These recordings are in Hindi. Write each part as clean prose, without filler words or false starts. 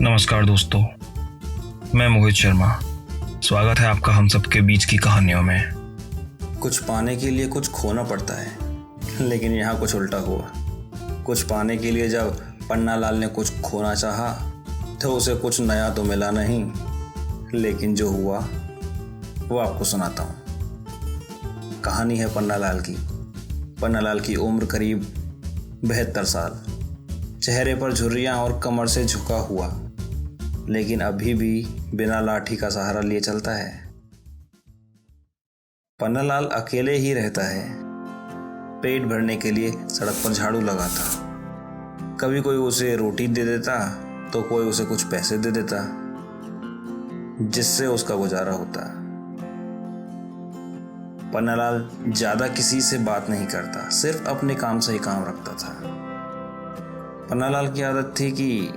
नमस्कार दोस्तों, मैं मोहित शर्मा। स्वागत है आपका हम सबके बीच की कहानियों में। कुछ पाने के लिए कुछ खोना पड़ता है, लेकिन यहाँ कुछ उल्टा हुआ। कुछ पाने के लिए जब पन्नालाल ने कुछ खोना चाहा तो उसे कुछ नया तो मिला नहीं, लेकिन जो हुआ वो आपको सुनाता हूँ। कहानी है पन्नालाल की। पन्नालाल की उम्र करीब 72 साल। चेहरे पर झुर्रियाँ और कमर से झुका हुआ, लेकिन अभी भी बिना लाठी का सहारा लिए चलता है। पन्नालाल अकेले ही रहता है। पेट भरने के लिए सड़क पर झाड़ू लगाता। कभी कोई उसे रोटी दे देता तो कोई उसे कुछ पैसे दे देता, जिससे उसका गुजारा होता। पन्नालाल ज्यादा किसी से बात नहीं करता, सिर्फ अपने काम से ही काम रखता था। पन्नालाल की आदत थी कि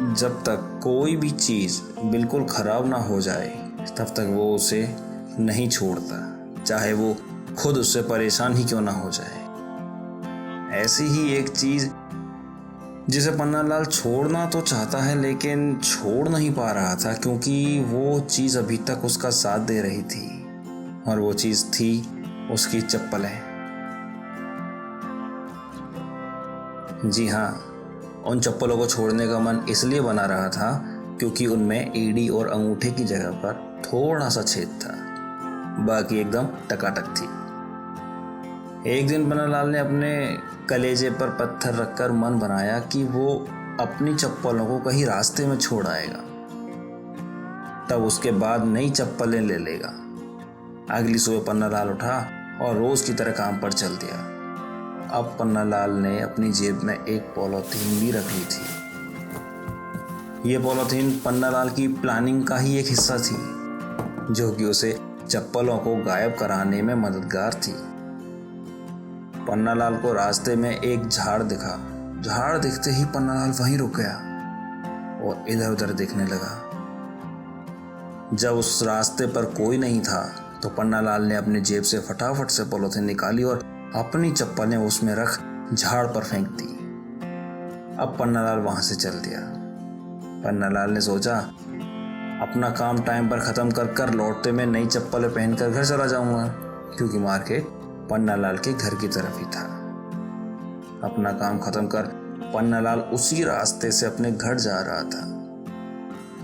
जब तक कोई भी चीज़ बिल्कुल ख़राब ना हो जाए तब तक वो उसे नहीं छोड़ता, चाहे वो खुद उससे परेशान ही क्यों ना हो जाए। ऐसी ही एक चीज़ जिसे पन्नालाल छोड़ना तो चाहता है, लेकिन छोड़ नहीं पा रहा था, क्योंकि वो चीज़ अभी तक उसका साथ दे रही थी, और वो चीज़ थी उसकी चप्पलें। जी हाँ, उन चप्पलों को छोड़ने का मन इसलिए बना रहा था क्योंकि उनमें एड़ी और अंगूठे की जगह पर थोड़ा सा छेद था, बाकी एकदम टकाटक थी। एक दिन पन्नालाल ने अपने कलेजे पर पत्थर रखकर मन बनाया कि वो अपनी चप्पलों को कहीं रास्ते में छोड़ आएगा, तब उसके बाद नई चप्पलें ले लेगा। अगली सुबह पन्नालाल उठा और रोज की तरह काम पर चल दिया। अब पन्नालाल ने अपनी जेब में एक पॉलीथीन भी रख ली थी। ये पॉलीथीन पन्नालाल की प्लानिंग का ही एक हिस्सा थी, जो कि उसे चप्पलों को गायब कराने में मददगार थी। पन्नालाल को रास्ते में एक झाड़ दिखा। झाड़ दिखते ही पन्नालाल वहीं रुक गया और इधर उधर देखने लगा। जब उस रास्ते पर कोई नहीं था तो पन्नालाल ने अपनी जेब से फटाफट से पॉलीथीन निकाली और अपनी चप्पलें उसमें रख झाड़ पर फेंक दी। अब पन्नालाल वहां से चल दिया। पन्नालाल ने सोचा, अपना काम टाइम पर खत्म कर कर लौटते में नई चप्पलें पहनकर घर चला जाऊंगा, क्योंकि मार्केट पन्नालाल के घर की तरफ ही था। अपना काम खत्म कर पन्नालाल उसी रास्ते से अपने घर जा रहा था।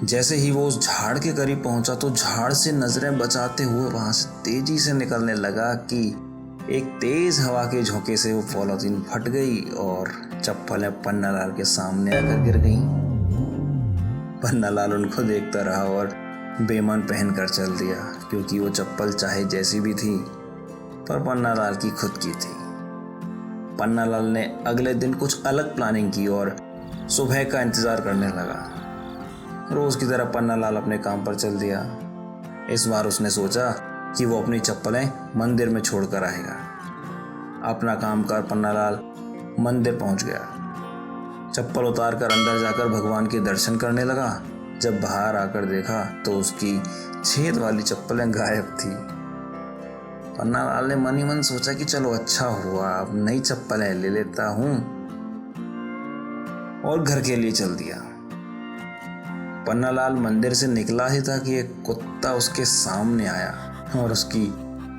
जैसे ही वो उस झाड़ के करीब पहुंचा तो झाड़ से नजरें बचाते हुए वहां से तेजी से निकलने लगा कि एक तेज हवा के झोंके से वो पॉलीथीन फट गई और चप्पलें पन्नालाल के सामने आकर गिर गईं। पन्नालाल उनको देखता रहा और बेमन पहनकर चल दिया, क्योंकि वो चप्पल चाहे जैसी भी थी पर पन्नालाल की खुद की थी। पन्नालाल ने अगले दिन कुछ अलग प्लानिंग की और सुबह का इंतजार करने लगा। रोज की तरह पन्नालाल अपने काम पर चल दिया। इस बार उसने सोचा कि वो अपनी चप्पलें मंदिर में छोड़कर आएगा। अपना काम कर पन्नालाल मंदिर पहुंच गया। चप्पल उतारकर अंदर जाकर भगवान के दर्शन करने लगा। जब बाहर आकर देखा तो उसकी छेद वाली चप्पलें गायब थी। पन्नालाल ने मन ही मन सोचा कि चलो अच्छा हुआ, अब नई चप्पलें ले लेता हूं, और घर के लिए चल दिया। पन्नालाल मंदिर से निकला ही था कि एक कुत्ता उसके सामने आया और उसकी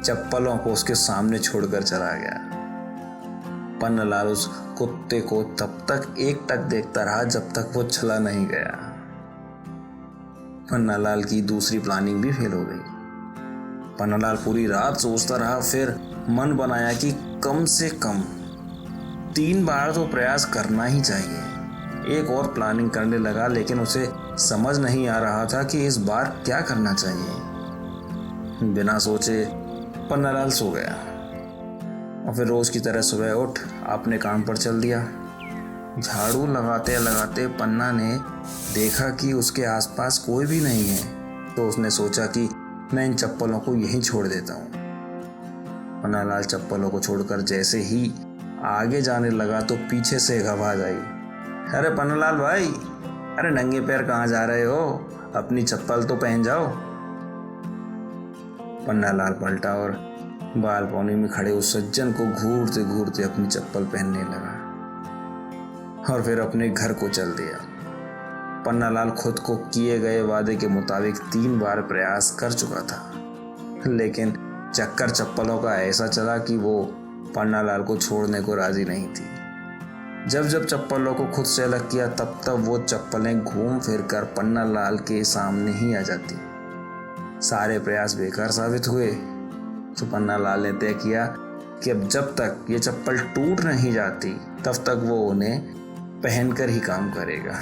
चप्पलों को उसके सामने छोड़कर चला गया। पन्नालाल उस कुत्ते को तब तक एकटक देखता रहा जब तक वो चला नहीं गया। पन्नालाल की दूसरी प्लानिंग भी फेल हो गई। पन्नालाल पूरी रात सोचता रहा, फिर मन बनाया कि कम से कम 3 बार तो प्रयास करना ही चाहिए। एक और प्लानिंग करने लगा, लेकिन उसे समझ नहीं आ रहा था कि इस बार क्या करना चाहिए। बिना सोचे पन्नालाल सो गया और फिर रोज की तरह सुबह उठ अपने काम पर चल दिया। झाड़ू लगाते लगाते पन्ना ने देखा कि उसके आसपास कोई भी नहीं है, तो उसने सोचा कि मैं इन चप्पलों को यहीं छोड़ देता हूँ। पन्नालाल चप्पलों को छोड़कर जैसे ही आगे जाने लगा तो पीछे से एक आवाज आई, अरे पन्नालाल भाई, अरे नंगे पैर कहाँ जा रहे हो? अपनी चप्पल तो पहन जाओ। पन्नालाल पलटा और बालकनी में खड़े उस सज्जन को घूरते घूरते अपनी चप्पल पहनने लगा और फिर अपने घर को चल दिया। पन्नालाल खुद को किए गए वादे के मुताबिक 3 बार प्रयास कर चुका था, लेकिन चक्कर चप्पलों का ऐसा चला कि वो पन्नालाल को छोड़ने को राजी नहीं थी। जब जब चप्पलों को खुद से अलग किया तब तब वो चप्पलें घूम फिर कर पन्नालाल के सामने ही आ जाती। सारे प्रयास बेकार साबित हुए तो पन्नालाल ने तय किया कि अब जब तक ये चप्पल टूट नहीं जाती तब तक वो उन्हें पहनकर ही काम करेगा।